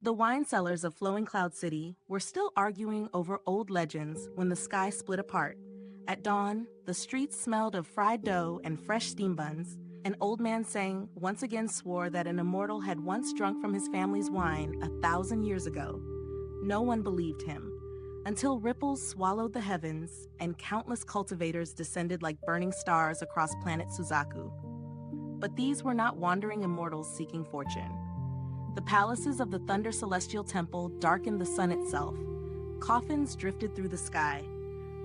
The wine cellars of Flowing Cloud City were still arguing over old legends when the sky split apart. At dawn, the streets smelled of fried dough and fresh steam buns, and Old Man Ceng once again swore that an immortal had once drunk from his family's wine 1,000 years ago. No one believed him, until ripples swallowed the heavens and countless cultivators descended like burning stars across planet Suzaku. But these were not wandering immortals seeking fortune. The palaces of the Thunder Celestial Temple darkened the sun itself. Coffins drifted through the sky.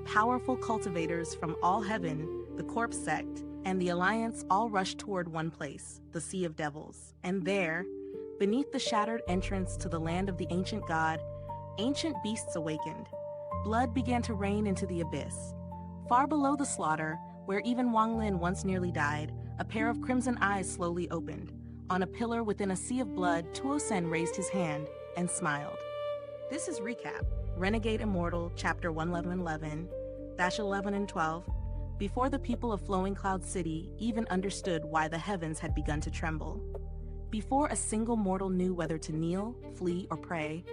Powerful cultivators from Allheaven, the Corpse Sect, and the Alliance all rushed toward one place, the Sea of Devils. And there, beneath the shattered entrance to the land of the ancient god, ancient beasts awakened. Blood began to rain into the abyss. Far below the slaughter, where even Wang Lin once nearly died, a pair of crimson eyes slowly opened. On a pillar within a sea of blood, Tuo Sen raised his hand and smiled. This is Recap, Renegade Immortal, Chapter 1111-11 and 12, before the people of Flowing Cloud City even understood why the heavens had begun to tremble. Before a single mortal knew whether to kneel, flee, or pray,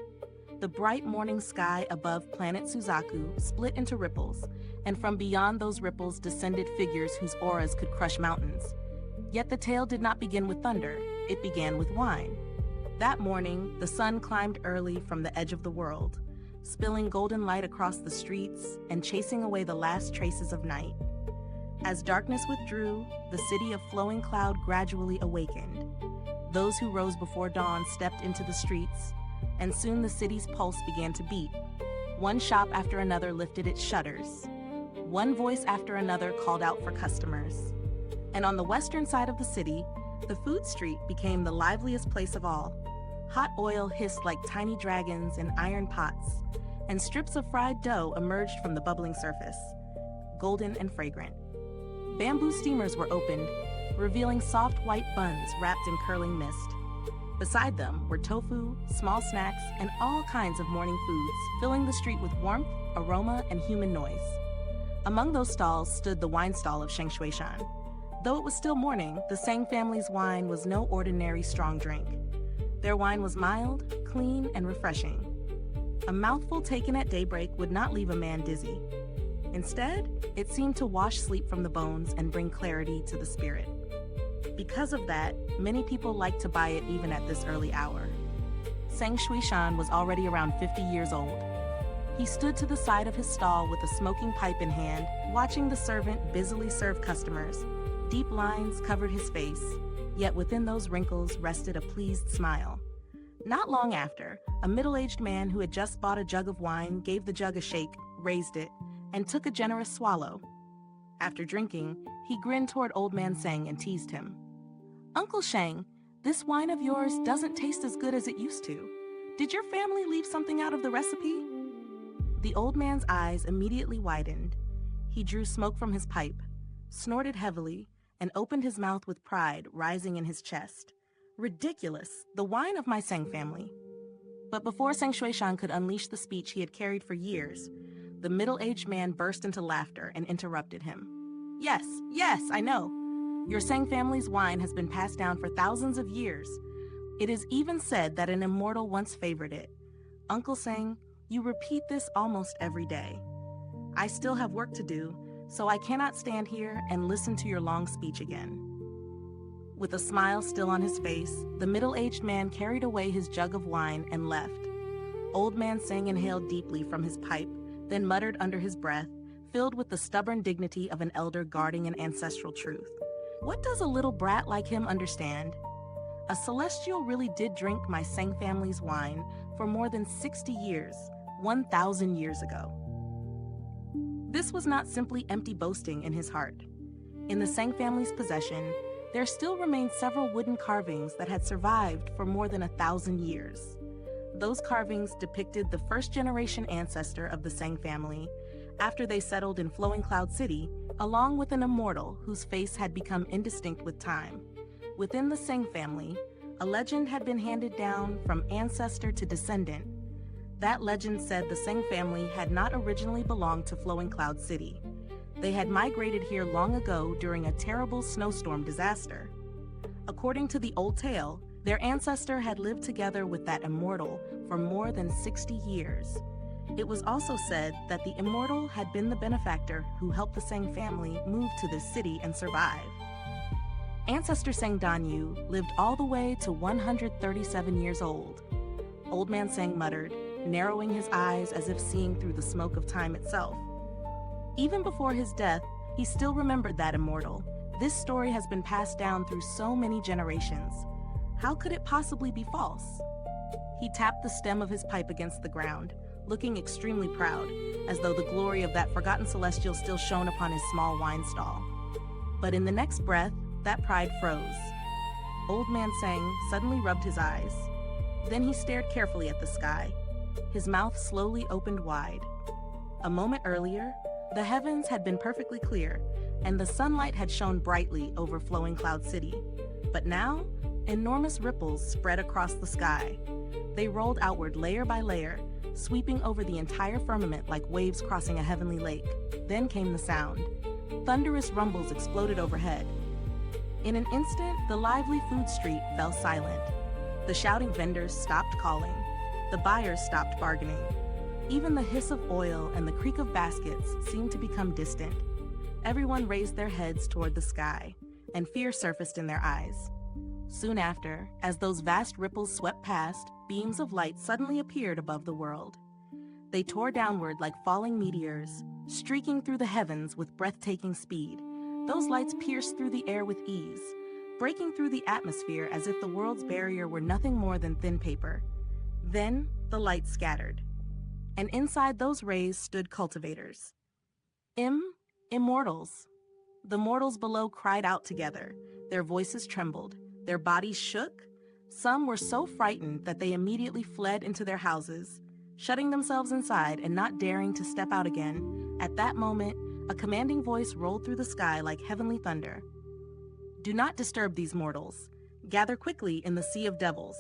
the bright morning sky above planet Suzaku split into ripples, and from beyond those ripples descended figures whose auras could crush mountains. Yet the tale did not begin with thunder, it began with wine. That morning, the sun climbed early from the edge of the world, spilling golden light across the streets and chasing away the last traces of night. As darkness withdrew, the city of Flowing Cloud gradually awakened. Those who rose before dawn stepped into the streets, and soon the city's pulse began to beat. One shop after another lifted its shutters. One voice after another called out for customers. And on the western side of the city, the food street became the liveliest place of all. Hot oil hissed like tiny dragons in iron pots, and strips of fried dough emerged from the bubbling surface, golden and fragrant. Bamboo steamers were opened, revealing soft white buns wrapped in curling mist. Beside them were tofu, small snacks, and all kinds of morning foods, filling the street with warmth, aroma, and human noise. Among those stalls stood the wine stall of Xianxia. Though it was still morning, the Ceng family's wine was no ordinary strong drink. Their wine was mild, clean, and refreshing. A mouthful taken at daybreak would not leave a man dizzy. Instead, it seemed to wash sleep from the bones and bring clarity to the spirit. Because of that, many people liked to buy it even at this early hour. Ceng Shuishan was already around 50 years old. He stood to the side of his stall with a smoking pipe in hand, watching the servant busily serve customers. Deep lines covered his face, yet within those wrinkles rested a pleased smile. Not long after, a middle-aged man who had just bought a jug of wine gave the jug a shake, raised it, and took a generous swallow. After drinking, he grinned toward Old Man Ceng and teased him. "Uncle Sheng, this wine of yours doesn't taste as good as it used to. Did your family leave something out of the recipe?" The old man's eyes immediately widened. He drew smoke from his pipe, snorted heavily, and opened his mouth with pride rising in his chest. "Ridiculous! The wine of my Ceng family." But before Ceng Shuishan could unleash the speech he had carried for years, the middle-aged man burst into laughter and interrupted him. Yes, I know. Your Ceng family's wine has been passed down for thousands of years. It is even said that an immortal once favored it. Uncle Ceng, you repeat this almost every day. I still have work to do, so I cannot stand here and listen to your long speech again." With a smile still on his face, the middle-aged man carried away his jug of wine and left. Old Man Ceng inhaled deeply from his pipe, then muttered under his breath, filled with the stubborn dignity of an elder guarding an ancestral truth. What does a little brat like him understand? A celestial really did drink my Ceng family's wine for more than 60 years, 1,000 years ago. This was not simply empty boasting in his heart. In the Ceng family's possession, there still remained several wooden carvings that had survived for more than 1,000 years. Those carvings depicted the first-generation ancestor of the Ceng family after they settled in Flowing Cloud City, along with an immortal whose face had become indistinct with time. Within the Ceng family, a legend had been handed down from ancestor to descendant. That legend said the Ceng family had not originally belonged to Flowing Cloud City. They had migrated here long ago during a terrible snowstorm disaster. According to the old tale, Their ancestor had lived together with that immortal for more than 60 years. It was also said that the immortal had been the benefactor who helped the Ceng family move to this city and survive. Ancestor Ceng Danyu lived all the way to 137 years old. Old Man Ceng muttered, narrowing his eyes as if seeing through the smoke of time itself. Even before his death, he still remembered that immortal. This story has been passed down through so many generations. How could it possibly be false? He tapped the stem of his pipe against the ground, looking extremely proud, as though the glory of that forgotten celestial still shone upon his small wine stall. But in the next breath, that pride froze. Old Man Ceng suddenly rubbed his eyes. Then he stared carefully at the sky. His mouth slowly opened wide. A moment earlier, the heavens had been perfectly clear, and the sunlight had shone brightly over Flowing Cloud City. But now, enormous ripples spread across the sky. They rolled outward layer by layer, sweeping over the entire firmament like waves crossing a heavenly lake. Then came the sound. Thunderous rumbles exploded overhead. In an instant, the lively food street fell silent. The shouting vendors stopped calling. The buyers stopped bargaining. Even the hiss of oil and the creak of baskets seemed to become distant. Everyone raised their heads toward the sky, and fear surfaced in their eyes. Soon after, as those vast ripples swept past, beams of light suddenly appeared above the world. They tore downward like falling meteors, streaking through the heavens with breathtaking speed. Those lights pierced through the air with ease, breaking through the atmosphere as if the world's barrier were nothing more than thin paper. Then, the light scattered. And inside those rays stood cultivators. Immortals. The mortals below cried out together. Their voices trembled. Their bodies shook. Some were so frightened that they immediately fled into their houses, shutting themselves inside and not daring to step out again. At that moment, a commanding voice rolled through the sky like heavenly thunder. "Do not disturb these mortals. Gather quickly in the sea of devils."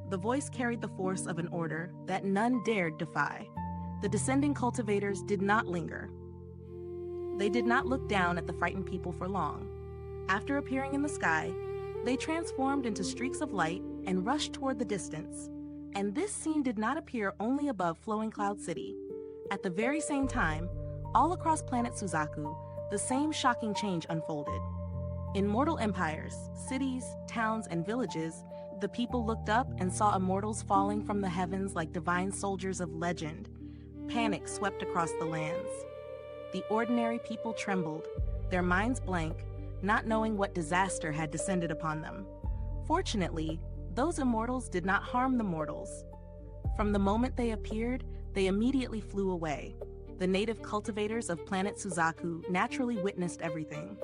The voice carried the force of an order that none dared defy. The descending cultivators did not linger. They did not look down at the frightened people for long. After appearing in the sky, they transformed into streaks of light and rushed toward the distance. And this scene did not appear only above Flowing Cloud City. At the very same time, all across planet Suzaku, the same shocking change unfolded. In mortal empires, cities, towns, and villages, the people looked up and saw immortals falling from the heavens like divine soldiers of legend. Panic swept across the lands. The ordinary people trembled, their minds blank, not knowing what disaster had descended upon them. Fortunately, those immortals did not harm the mortals. From the moment they appeared, they immediately flew away. The native cultivators of planet Suzaku naturally witnessed everything.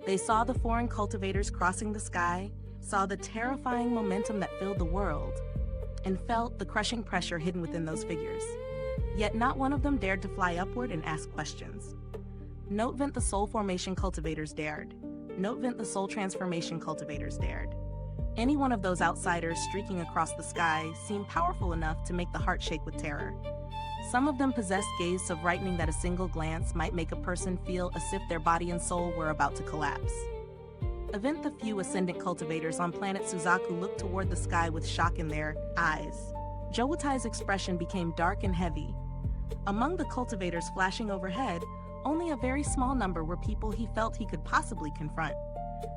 They saw the foreign cultivators crossing the sky, saw the terrifying momentum that filled the world, and felt the crushing pressure hidden within those figures. Yet not one of them dared to fly upward and ask questions. Note-vent the soul formation cultivators dared. Note-vent the soul transformation cultivators dared. Any one of those outsiders streaking across the sky seemed powerful enough to make the heart shake with terror. Some of them possessed gaze so frightening that a single glance might make a person feel as if their body and soul were about to collapse. Event the few ascendant cultivators on planet Suzaku looked toward the sky with shock in their eyes. Jowatai's expression became dark and heavy. Among the cultivators flashing overhead, only a very small number were people he felt he could possibly confront.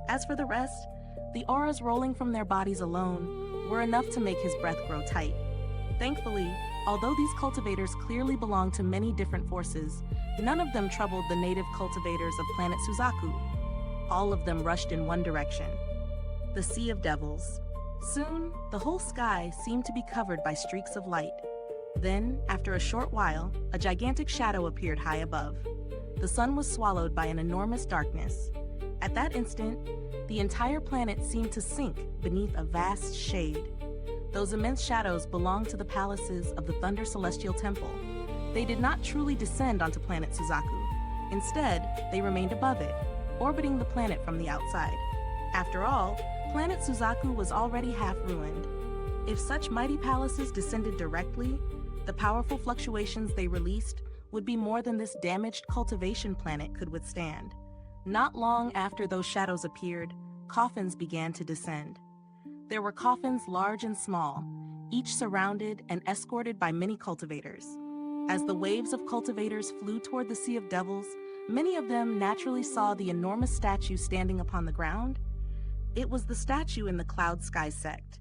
As for the rest, the auras rolling from their bodies alone were enough to make his breath grow tight. Thankfully, although these cultivators clearly belonged to many different forces, none of them troubled the native cultivators of planet Suzaku. All of them rushed in one direction: the Sea of Devils. Soon, the whole sky seemed to be covered by streaks of light. Then, after a short while, a gigantic shadow appeared high above. The sun was swallowed by an enormous darkness. At that instant, the entire planet seemed to sink beneath a vast shade. Those immense shadows belonged to the palaces of the Thunder Celestial Temple. They did not truly descend onto planet Suzaku. Instead, they remained above it, orbiting the planet from the outside. After all, planet Suzaku was already half ruined. If such mighty palaces descended directly, the powerful fluctuations they released would be more than this damaged cultivation planet could withstand. Not long after those shadows appeared, coffins began to descend. There were coffins large and small, each surrounded and escorted by many cultivators. As the waves of cultivators flew toward the Sea of Devils, many of them naturally saw the enormous statue standing upon the ground. It was the statue in the Cloud Sky sect.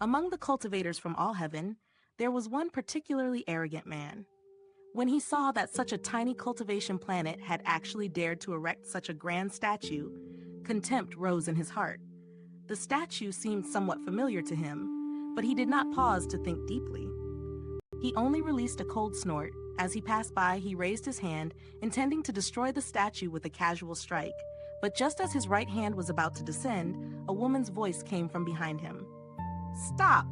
Among the cultivators from Allheaven, there was one particularly arrogant man. When he saw that such a tiny cultivation planet had actually dared to erect such a grand statue, contempt rose in his heart. The statue seemed somewhat familiar to him, but he did not pause to think deeply. He only released a cold snort. As he passed by, he raised his hand, intending to destroy the statue with a casual strike. But just as his right hand was about to descend, a woman's voice came from behind him. "Stop!"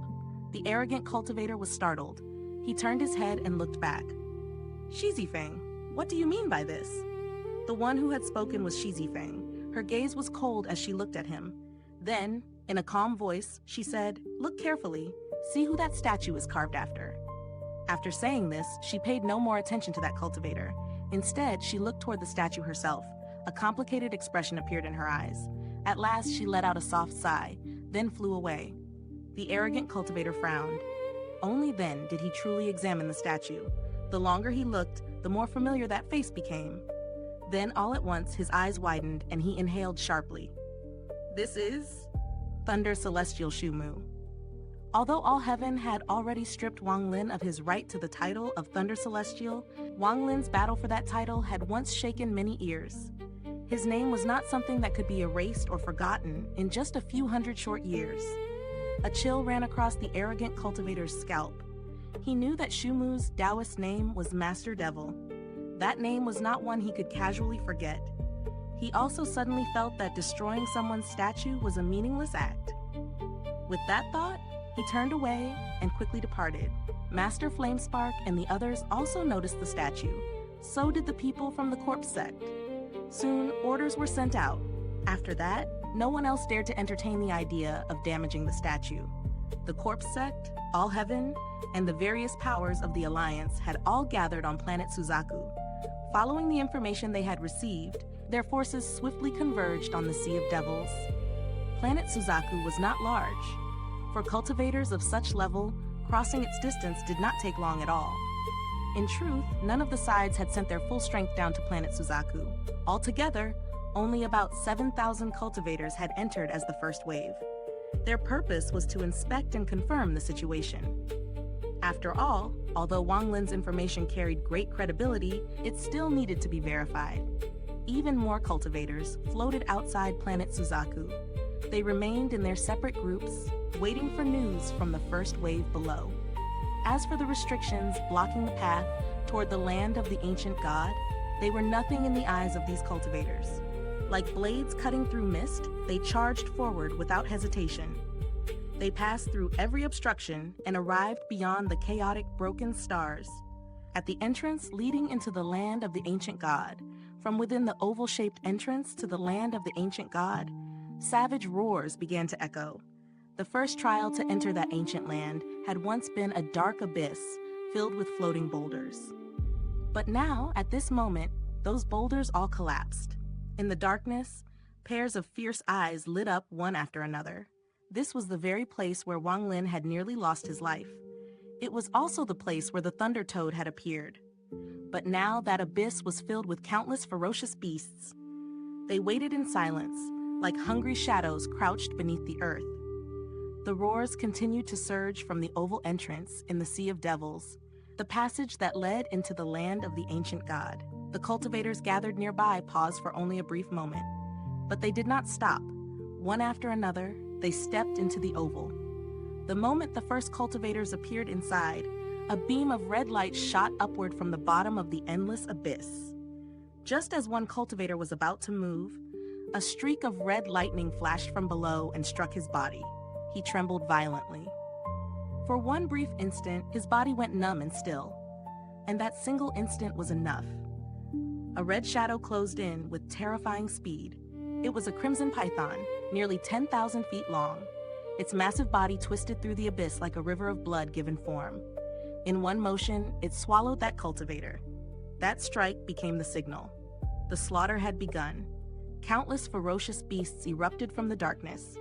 The arrogant cultivator was startled. He turned his head and looked back. "Shizifeng, what do you mean by this?" The one who had spoken was Shizifeng. Her gaze was cold as she looked at him. Then, in a calm voice, she said, "Look carefully. See who that statue is carved after." After saying this, she paid no more attention to that cultivator. Instead, she looked toward the statue herself. A complicated expression appeared in her eyes. At last, she let out a soft sigh, then flew away. The arrogant cultivator frowned. Only then did he truly examine the statue. The longer he looked, the more familiar that face became. Then, all at once, his eyes widened and he inhaled sharply. "This is Thunder Celestial Shumu." Although Allheaven had already stripped Wang Lin of his right to the title of Thunder Celestial, Wang Lin's battle for that title had once shaken many ears. His name was not something that could be erased or forgotten in just a few hundred short years. A chill ran across the arrogant cultivator's scalp. He knew that Shumu's Taoist name was Master Devil. That name was not one he could casually forget. He also suddenly felt that destroying someone's statue was a meaningless act. With that thought, he turned away and quickly departed. Master Flamespark and the others also noticed the statue. So did the people from the Corpse Sect. Soon, orders were sent out. After that, no one else dared to entertain the idea of damaging the statue. The Corpse Sect, Allheaven, and the various powers of the Alliance had all gathered on planet Suzaku. Following the information they had received, their forces swiftly converged on the Sea of Devils. Planet Suzaku was not large. For cultivators of such level, crossing its distance did not take long at all. In truth, none of the sides had sent their full strength down to planet Suzaku. Altogether, only about 7,000 cultivators had entered as the first wave. Their purpose was to inspect and confirm the situation. After all, although Wang Lin's information carried great credibility, it still needed to be verified. Even more cultivators floated outside planet Suzaku. They remained in their separate groups, waiting for news from the first wave below. As for the restrictions blocking the path toward the land of the ancient god, they were nothing in the eyes of these cultivators. Like blades cutting through mist, they charged forward without hesitation. They passed through every obstruction and arrived beyond the chaotic broken stars. At the entrance leading into the land of the ancient god, from within the oval-shaped entrance to the land of the ancient god, savage roars began to echo. The first trial to enter that ancient land had once been a dark abyss filled with floating boulders. But now, at this moment, those boulders all collapsed. In the darkness, pairs of fierce eyes lit up one after another. This was the very place where Wang Lin had nearly lost his life. It was also the place where the Thunder Toad had appeared. But now that abyss was filled with countless ferocious beasts. They waited in silence, like hungry shadows crouched beneath the earth. The roars continued to surge from the oval entrance in the Sea of Devils, the passage that led into the land of the ancient god. The cultivators gathered nearby paused for only a brief moment. But they did not stop. One after another, they stepped into the oval. The moment the first cultivators appeared inside, a beam of red light shot upward from the bottom of the endless abyss. Just as one cultivator was about to move, a streak of red lightning flashed from below and struck his body. He trembled violently. For one brief instant, his body went numb and still, and that single instant was enough. A red shadow closed in with terrifying speed. It was a crimson python, nearly 10,000 feet long. Its massive body twisted through the abyss like a river of blood given form. In one motion, it swallowed that cultivator. That strike became the signal. The slaughter had begun. Countless ferocious beasts erupted from the darkness.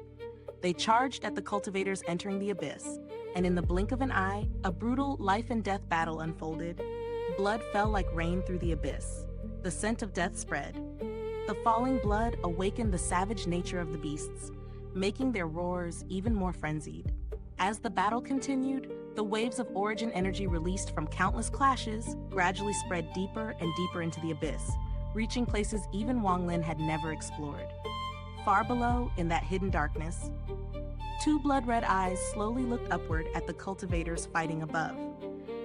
They charged at the cultivators entering the abyss, and in the blink of an eye, a brutal life-and-death battle unfolded. Blood fell like rain through the abyss. The scent of death spread. The falling blood awakened the savage nature of the beasts, making their roars even more frenzied. As the battle continued, the waves of origin energy released from countless clashes gradually spread deeper and deeper into the abyss, reaching places even Wanglin had never explored. Far below, in that hidden darkness, two blood-red eyes slowly looked upward at the cultivators fighting above.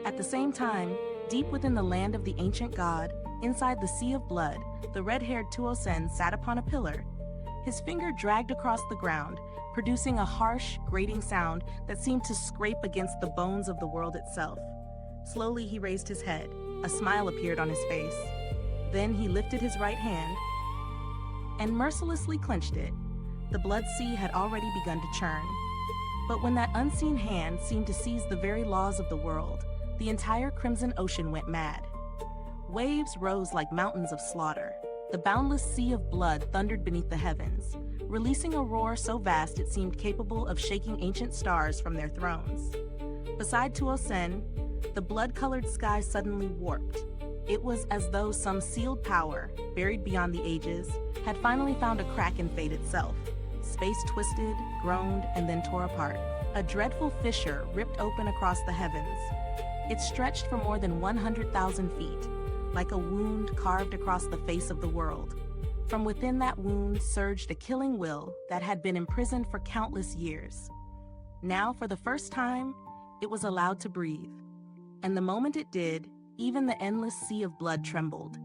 At the same time, deep within the land of the ancient god, inside the sea of blood, the red-haired Tuo Sen sat upon a pillar. His finger dragged across the ground, producing a harsh, grating sound that seemed to scrape against the bones of the world itself. Slowly he raised his head. A smile appeared on his face. Then he lifted his right hand and mercilessly clenched it. The blood sea had already begun to churn. But when that unseen hand seemed to seize the very laws of the world, the entire Crimson Ocean went mad. Waves rose like mountains of slaughter. The boundless sea of blood thundered beneath the heavens, releasing a roar so vast it seemed capable of shaking ancient stars from their thrones. Beside Tuo Sen, the blood-colored sky suddenly warped. It was as though some sealed power, buried beyond the ages, had finally found a crack in fate itself. Space twisted, groaned, and then tore apart. A dreadful fissure ripped open across the heavens. It stretched for more than 100,000 feet, like a wound carved across the face of the world. From within that wound surged a killing will that had been imprisoned for countless years. Now, for the first time, it was allowed to breathe. And the moment it did, even the endless sea of blood trembled.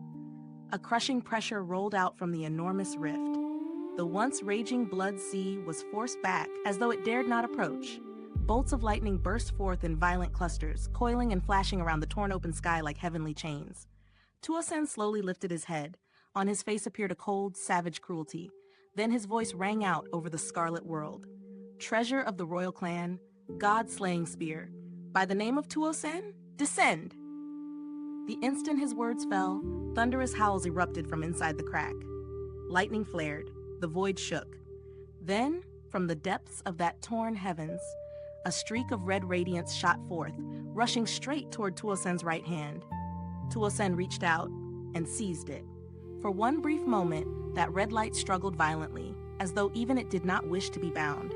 A crushing pressure rolled out from the enormous rift. The once raging blood sea was forced back as though it dared not approach. Bolts of lightning burst forth in violent clusters, coiling and flashing around the torn open sky like heavenly chains. Tuo Sen slowly lifted his head. On his face appeared a cold, savage cruelty. Then his voice rang out over the scarlet world. Treasure of the royal clan, god-slaying spear, by the name of Tuo Sen, descend! The instant his words fell, thunderous howls erupted from inside the crack. Lightning flared. The void shook. Then, from the depths of that torn heavens, a streak of red radiance shot forth, rushing straight toward Tuo Sen's right hand. Tuo Sen reached out and seized it. For one brief moment, that red light struggled violently, as though even it did not wish to be bound.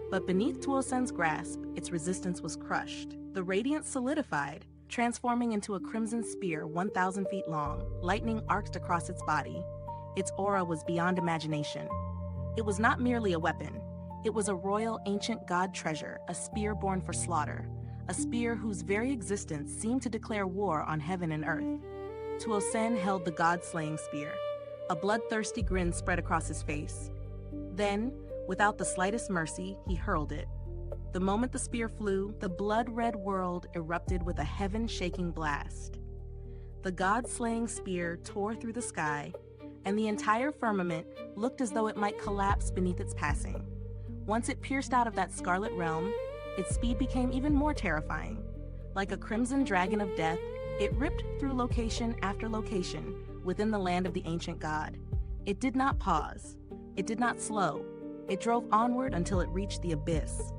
But beneath Tuo Sen's grasp, its resistance was crushed. The radiance solidified, transforming into a crimson spear 1,000 feet long. Lightning arced across its body. Its aura was beyond imagination. It was not merely a weapon. It was a royal ancient god treasure, a spear born for slaughter, a spear whose very existence seemed to declare war on heaven and earth. Tuo Sen held the god-slaying spear. A bloodthirsty grin spread across his face. Then, without the slightest mercy, he hurled it. The moment the spear flew, the blood-red world erupted with a heaven-shaking blast. The god-slaying spear tore through the sky, and the entire firmament looked as though it might collapse beneath its passing. Once it pierced out of that scarlet realm, its speed became even more terrifying. Like a crimson dragon of death, it ripped through location after location within the land of the ancient god. It did not pause. It did not slow. It drove onward until it reached the abyss.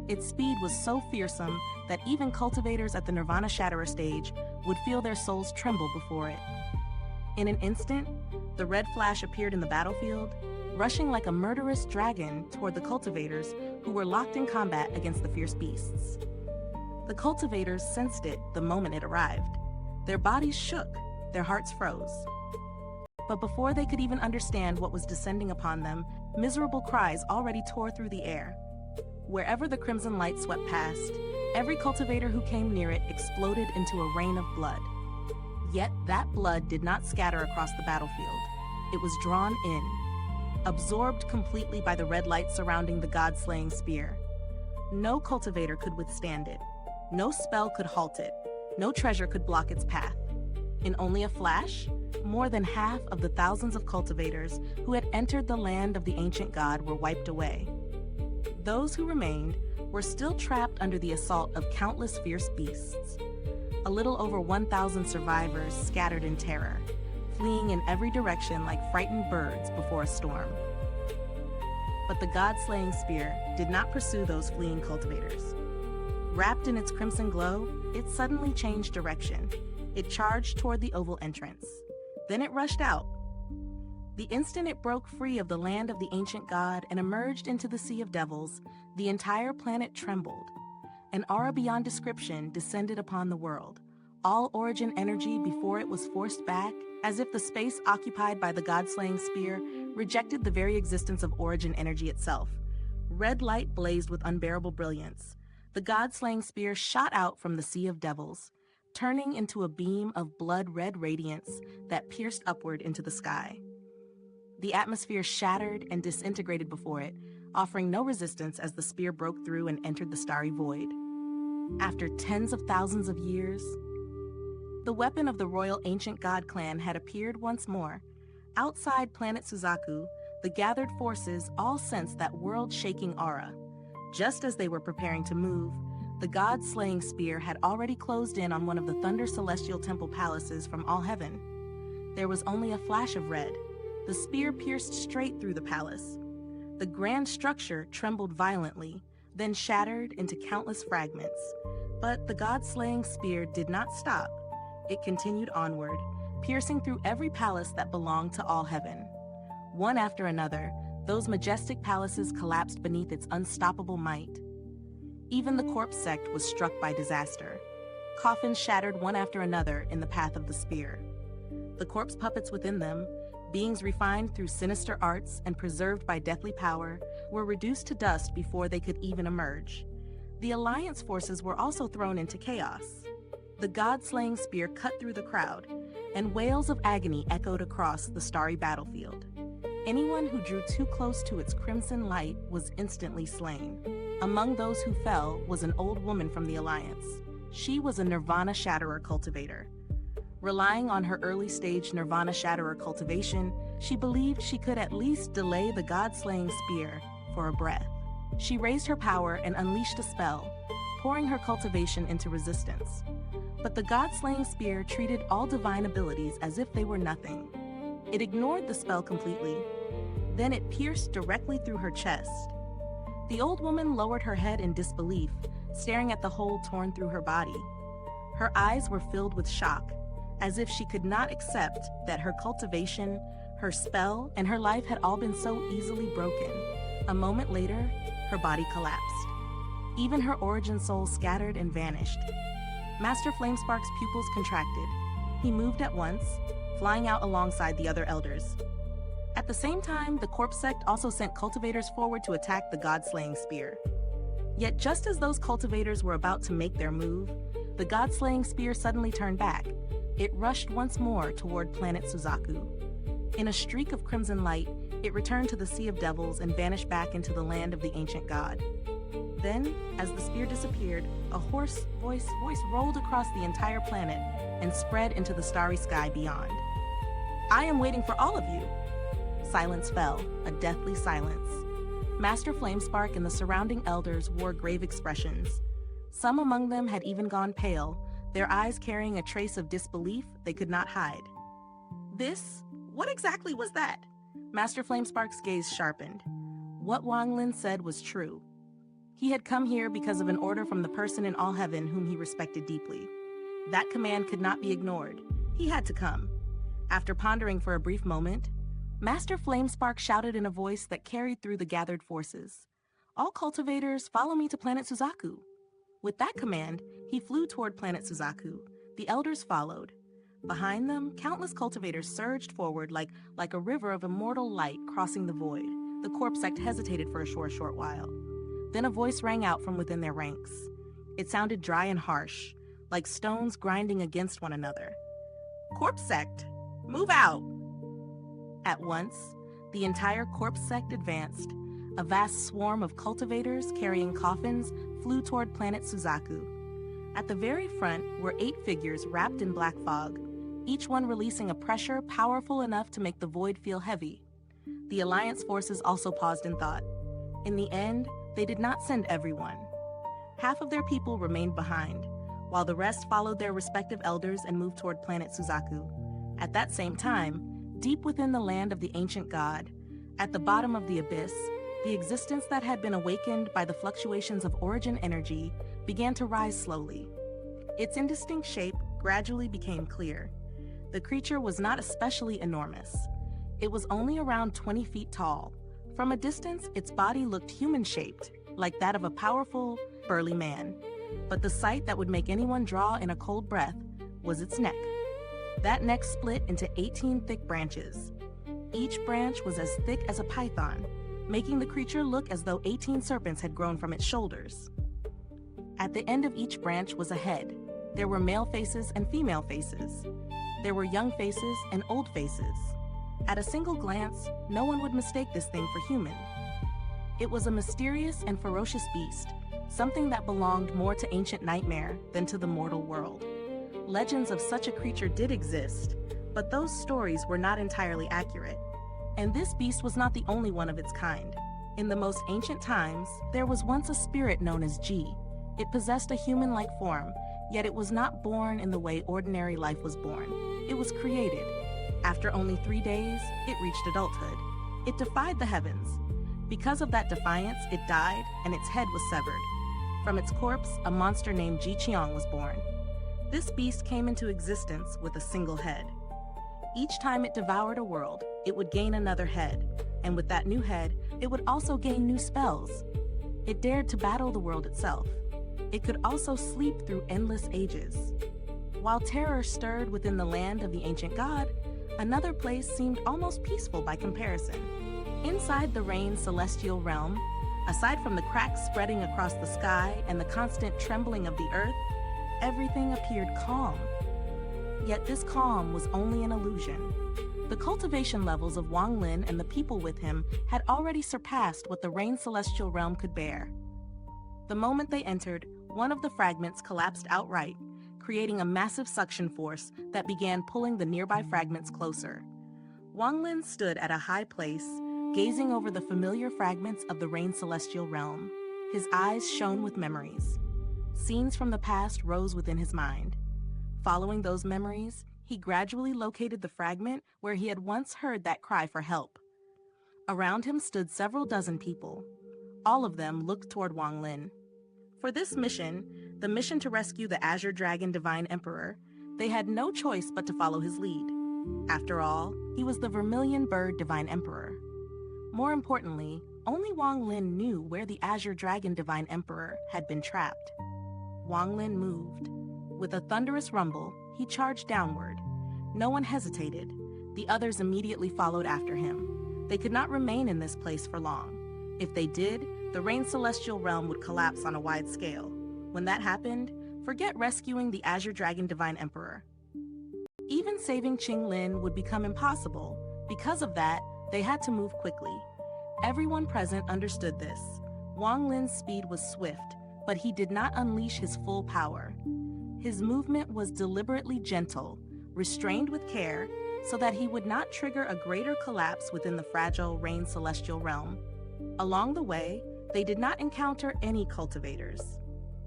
Its speed was so fearsome that even cultivators at the Nirvana Shatterer stage would feel their souls tremble before it. In an instant, the red flash appeared in the battlefield, rushing like a murderous dragon toward the cultivators who were locked in combat against the fierce beasts. The cultivators sensed it the moment it arrived. Their bodies shook, their hearts froze. But before they could even understand what was descending upon them, miserable cries already tore through the air. Wherever the crimson light swept past, every cultivator who came near it exploded into a rain of blood. Yet that blood did not scatter across the battlefield. It was drawn in, absorbed completely by the red light surrounding the god-slaying spear. No cultivator could withstand it. No spell could halt it. No treasure could block its path. In only a flash, more than half of the thousands of cultivators who had entered the land of the ancient god were wiped away. Those who remained were still trapped under the assault of countless fierce beasts. A little over 1,000 survivors scattered in terror, fleeing in every direction like frightened birds before a storm. But the god-slaying spear did not pursue those fleeing cultivators. Wrapped in its crimson glow, it suddenly changed direction. It charged toward the oval entrance. Then it rushed out. The instant it broke free of the land of the ancient god and emerged into the Sea of Devils, the entire planet trembled. An aura beyond description descended upon the world. All origin energy before it was forced back, as if the space occupied by the god-slaying spear rejected the very existence of origin energy itself. Red light blazed with unbearable brilliance. The god-slaying spear shot out from the Sea of Devils, turning into a beam of blood-red radiance that pierced upward into the sky. The atmosphere shattered and disintegrated before it, offering no resistance as the spear broke through and entered the starry void. After tens of thousands of years, the weapon of the royal ancient god clan had appeared once more. Outside planet Suzaku, the gathered forces all sensed that world-shaking aura. Just as they were preparing to move, the god-slaying spear had already closed in on one of the Thunder Celestial Temple palaces from Allheaven. There was only a flash of red. The spear pierced straight through the palace. The grand structure trembled violently, then shattered into countless fragments. But the god-slaying spear did not stop. It continued onward, piercing through every palace that belonged to Allheaven. One after another, those majestic palaces collapsed beneath its unstoppable might. Even the Corpse Sect was struck by disaster. Coffins shattered one after another in the path of the spear. The corpse puppets within them, beings refined through sinister arts and preserved by deathly power, were reduced to dust before they could even emerge. The Alliance forces were also thrown into chaos. The god-slaying spear cut through the crowd, and wails of agony echoed across the starry battlefield. Anyone who drew too close to its crimson light was instantly slain. Among those who fell was an old woman from the Alliance. She was a Nirvana Shatterer cultivator. Relying on her early-stage Nirvana Shatterer cultivation, she believed she could at least delay the god-slaying spear for a breath. She raised her power and unleashed a spell, pouring her cultivation into resistance. But the god-slaying spear treated all divine abilities as if they were nothing. It ignored the spell completely. Then it pierced directly through her chest. The old woman lowered her head in disbelief, staring at the hole torn through her body. Her eyes were filled with shock, as if she could not accept that her cultivation, her spell, and her life had all been so easily broken. A moment later, her body collapsed. Even her origin soul scattered and vanished. Master Flamespark's pupils contracted. He moved at once, flying out alongside the other elders. At the same time, the Corpse Sect also sent cultivators forward to attack the god-slaying spear. Yet just as those cultivators were about to make their move, the god-slaying spear suddenly turned back. It rushed once more toward planet Suzaku. In a streak of crimson light, it returned to the Sea of Devils and vanished back into the land of the ancient god. Then, as the spear disappeared, a hoarse voice rolled across the entire planet and spread into the starry sky beyond. "I am waiting for all of you." Silence fell, a deathly silence. Master Flamespark and the surrounding elders wore grave expressions. Some among them had even gone pale, their eyes carrying a trace of disbelief they could not hide. What exactly was that?" Master Flamespark's gaze sharpened. What Wanglin said was true. He had come here because of an order from the person in Allheaven whom he respected deeply. That command could not be ignored. He had to come. After pondering for a brief moment, Master Flamespark shouted in a voice that carried through the gathered forces, "All cultivators, follow me to planet Suzaku." With that command, he flew toward planet Suzaku. The elders followed. Behind them, countless cultivators surged forward like a river of immortal light crossing the void. The Corpse Sect hesitated for a short while. Then a voice rang out from within their ranks. It sounded dry and harsh, like stones grinding against one another. "Corpse Sect, move out!" At once, the entire Corpse Sect advanced. A vast swarm of cultivators carrying coffins flew toward planet Suzaku. At the very front were 8 figures wrapped in black fog, each one releasing a pressure powerful enough to make the void feel heavy. The Alliance forces also paused in thought. In the end, they did not send everyone. Half of their people remained behind, while the rest followed their respective elders and moved toward planet Suzaku. At that same time, deep within the land of the ancient god, at the bottom of the abyss, The existence that had been awakened by the fluctuations of origin energy began to rise slowly. Its indistinct shape gradually became clear. The creature was not especially enormous. It was only around 20 feet tall. From a distance, its body looked human-shaped, like that of a powerful, burly man. But the sight that would make anyone draw in a cold breath was its neck. That neck split into 18 thick branches. Each branch was as thick as a python, making the creature look as though 18 serpents had grown from its shoulders. At the end of each branch was a head. There were male faces and female faces. There were young faces and old faces. At a single glance, no one would mistake this thing for human. It was a mysterious and ferocious beast, something that belonged more to ancient nightmare than to the mortal world. Legends of such a creature did exist, but those stories were not entirely accurate. And this beast was not the only one of its kind. In the most ancient times, there was once a spirit known as Ji. It possessed a human-like form, yet it was not born in the way ordinary life was born. It was created. After only 3 days, it reached adulthood. It defied the heavens. Because of that defiance, it died, and its head was severed. From its corpse, a monster named Ji Qiang was born. This beast came into existence with a single head. Each time it devoured a world, it would gain another head, and with that new head, it would also gain new spells. It dared to battle the world itself. It could also sleep through endless ages. While terror stirred within the land of the ancient god, another place seemed almost peaceful by comparison. Inside the Rain's celestial realm, aside from the cracks spreading across the sky and the constant trembling of the earth, everything appeared calm. Yet this calm was only an illusion. The cultivation levels of Wang Lin and the people with him had already surpassed what the Rain's celestial realm could bear. The moment they entered, one of the fragments collapsed outright, creating a massive suction force that began pulling the nearby fragments closer. Wang Lin stood at a high place, gazing over the familiar fragments of the Rain's celestial realm. His eyes shone with memories. Scenes from the past rose within his mind. Following those memories, he gradually located the fragment where he had once heard that cry for help. Around him stood several dozen people. All of them looked toward Wang Lin. For this mission, the mission to rescue the Azure Dragon Divine Emperor, they had no choice but to follow his lead. After all, he was the Vermilion Bird Divine Emperor. More importantly, only Wang Lin knew where the Azure Dragon Divine Emperor had been trapped. Wang Lin moved. With a thunderous rumble, he charged downward. No one hesitated. The others immediately followed after him. They could not remain in this place for long. If they did, the Rain's celestial realm would collapse on a wide scale. When that happened, forget rescuing the Azure Dragon Divine Emperor. Even saving Qing Lin would become impossible. Because of that, they had to move quickly. Everyone present understood this. Wang Lin's speed was swift, but he did not unleash his full power. His movement was deliberately gentle, restrained with care, so that he would not trigger a greater collapse within the fragile Rain's celestial realm. Along the way, they did not encounter any cultivators.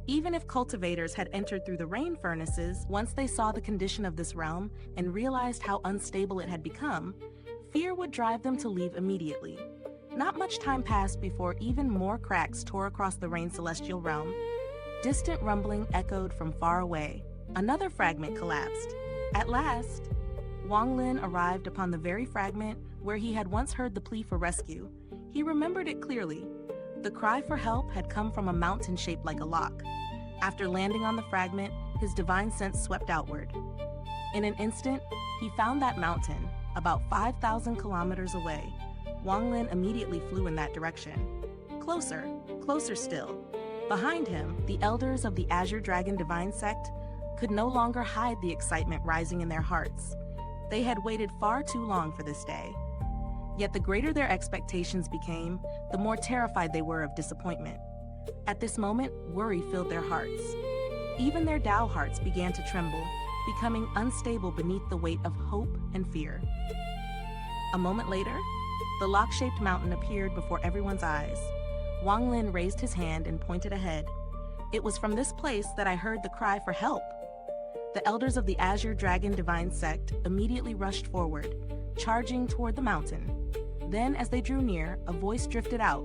Even if cultivators had entered through the rain furnaces, once they saw the condition of this realm and realized how unstable it had become, fear would drive them to leave immediately. Not much time passed before even more cracks tore across the Rain's celestial realm. Distant rumbling echoed from far away. Another fragment collapsed. At last, Wang Lin arrived upon the very fragment where he had once heard the plea for rescue. He remembered it clearly. The cry for help had come from a mountain shaped like a lock. After landing on the fragment, his divine sense swept outward. In an instant, he found that mountain, about 5,000 kilometers away. Wang Lin immediately flew in that direction. Closer, closer still. Behind him, the elders of the Azure Dragon Divine Sect could no longer hide the excitement rising in their hearts. They had waited far too long for this day. Yet the greater their expectations became, the more terrified they were of disappointment. At this moment, worry filled their hearts. Even their Tao hearts began to tremble, becoming unstable beneath the weight of hope and fear. A moment later, the lock-shaped mountain appeared before everyone's eyes. Wang Lin raised his hand and pointed ahead. It was from this place that I heard the cry for help. The elders of the Azure Dragon Divine Sect immediately rushed forward, charging toward the mountain. Then, as they drew near, a voice drifted out,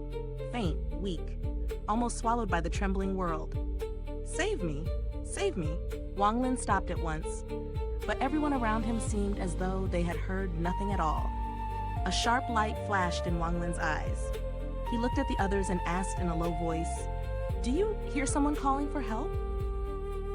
faint, weak, almost swallowed by the trembling world. "Save me! Save me!" Wang Lin stopped at once, but everyone around him seemed as though they had heard nothing at all. A sharp light flashed in Wang Lin's eyes. He looked at the others and asked in a low voice, "Do you hear someone calling for help?"